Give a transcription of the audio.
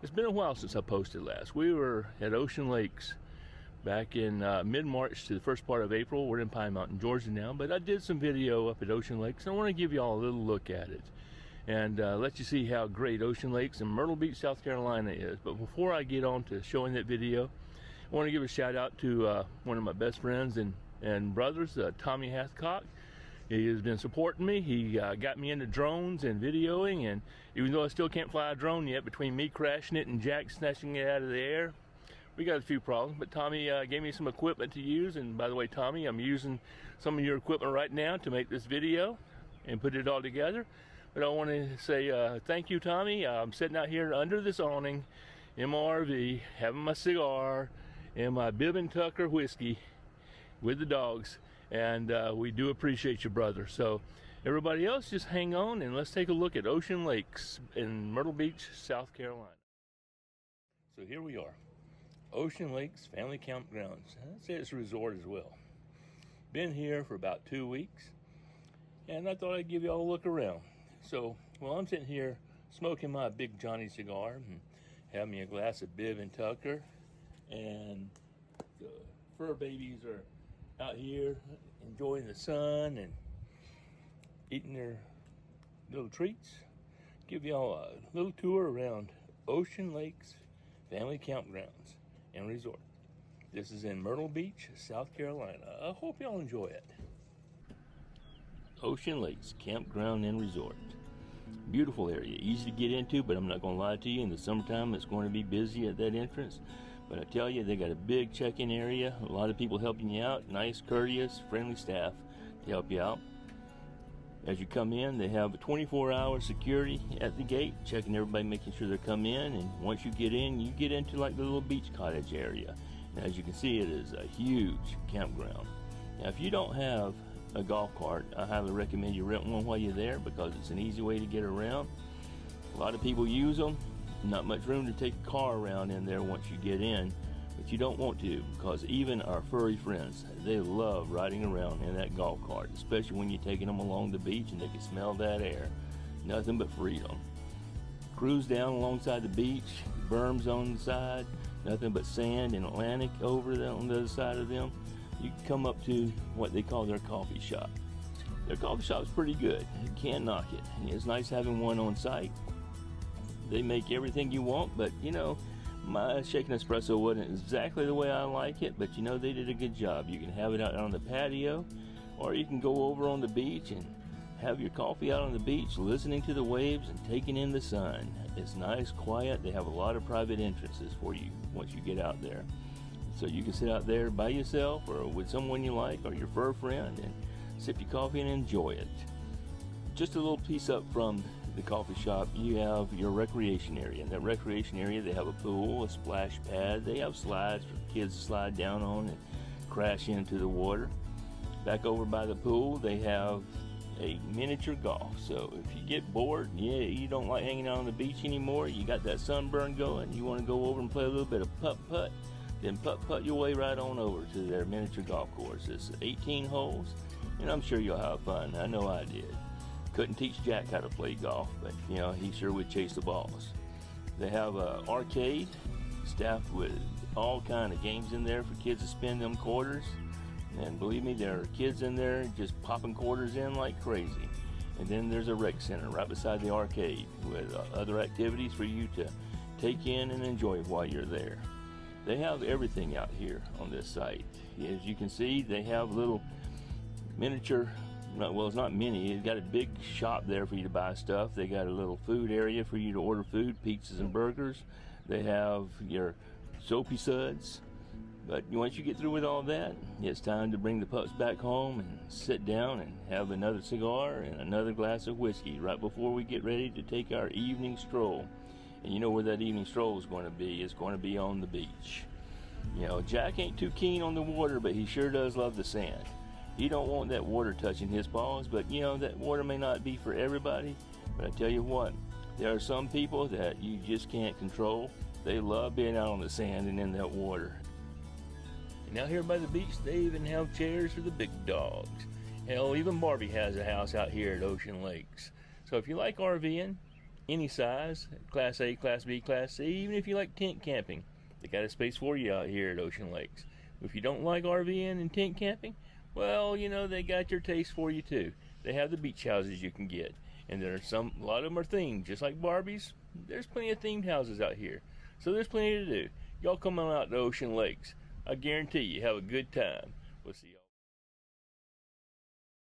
It's been a while since I posted last. We were at Ocean Lakes back in mid-March to the first part of April. We're in Pine Mountain, Georgia now, but I did some video up at Ocean Lakes, and I want to give you all a little look at it and let you see how great Ocean Lakes and Myrtle Beach, South Carolina is. But before I get on to showing that video, I want to give a shout out to one of my best friends and brothers, Tommy Hathcock. He has been supporting me. He got me into drones and videoing, and even though I still can't fly a drone yet, between me crashing it and Jack snatching it out of the air, we got a few problems. But Tommy gave me some equipment to use, and by the way, Tommy, I'm using some of your equipment right now to make this video and put it all together. But I want to say thank you, Tommy. I'm sitting out here under this awning in my RV, having my cigar and my Bib and Tucker whiskey with the dogs. And we do appreciate you, brother. So everybody else, just hang on and let's take a look at Ocean Lakes in Myrtle Beach, South Carolina. So here we are, Ocean Lakes Family Campgrounds. I'd say it's a resort as well. Been here for about 2 weeks, and I thought I'd give you all a look around. So while I'm sitting here smoking my Big Johnny cigar and having me a glass of Bib and Tucker, and the fur babies are out here enjoying the sun and eating their little treats, give y'all a little tour around Ocean Lakes Family Campgrounds and Resort. This is in Myrtle Beach, South Carolina. I hope y'all enjoy it. Ocean Lakes Campground and Resort. Beautiful area, easy to get into, but I'm not going to lie to you, in the summertime it's going to be busy at that entrance. But I tell you, they got a big check-in area, a lot of people helping you out, nice, courteous, friendly staff to help you out. As you come in, they have a 24-hour security at the gate, checking everybody, making sure they come in. And once you get in, you get into like the little beach cottage area. And as you can see, it is a huge campground. Now, if you don't have a golf cart, I highly recommend you rent one while you're there, because it's an easy way to get around. A lot of people use them. Not much room to take a car around in there once you get in, but you don't want to, because even our furry friends, they love riding around in that golf cart, especially when you're taking them along the beach and they can smell that air. Nothing but freedom. Cruise down alongside the beach, berms on the side, nothing but sand and Atlantic over there on the other side of them. You can come up to what they call their coffee shop. Their coffee shop's pretty good. You can't knock it. It's nice having one on site. They make everything you want, but you know, my shaken espresso wasn't exactly the way I like it, but you know, they did a good job. You can have it out on the patio, or you can go over on the beach and have your coffee out on the beach, listening to the waves and taking in the sun. It's nice, quiet. They have a lot of private entrances for you once you get out there. So you can sit out there by yourself or with someone you like or your fur friend and sip your coffee and enjoy it. Just a little piece up from the coffee shop, you have your recreation area. In that recreation area, they have a pool, a splash pad. They have slides for kids to slide down on and crash into the water. Back over by the pool, they have a miniature golf. So if you get bored, you don't like hanging out on the beach anymore, you got that sunburn going, you want to go over and play a little bit of putt-putt, then putt-putt your way right on over to their miniature golf course. It's 18 holes, and I'm sure you'll have fun. I know I did. Couldn't teach Jack how to play golf, but you know, he sure would chase the balls. They have an arcade staffed with all kind of games in there for kids to spend them quarters. And believe me, there are kids in there just popping quarters in like crazy. And then there's a rec center right beside the arcade with other activities for you to take in and enjoy while you're there. They have everything out here on this site. As you can see, they have little miniature, well, it's not mini, it's got a big shop there for you to buy stuff. They got a little food area for you to order food, pizzas and burgers. They have your soapy suds. But once you get through with all that, it's time to bring the pups back home and sit down and have another cigar and another glass of whiskey right before we get ready to take our evening stroll. And you know where that evening stroll is going to be. It's going to be on the beach. You know, Jack ain't too keen on the water, but he sure does love the sand. He don't want that water touching his paws, but you know, that water may not be for everybody. But I tell you what, there are some people that you just can't control. They love being out on the sand and in that water. And out here by the beach, they even have chairs for the big dogs. Hell, even Barbie has a house out here at Ocean Lakes. So if you like RVing, any size, Class A, Class B, Class C, even if you like tent camping. They got a space for you out here at Ocean Lakes. If you don't like RVing and tent camping, well, you know, they got your taste for you too. They have the beach houses you can get. And a lot of them are themed, just like Barbie's. There's plenty of themed houses out here. So there's plenty to do. Y'all come on out to Ocean Lakes. I guarantee you have a good time. We'll see y'all.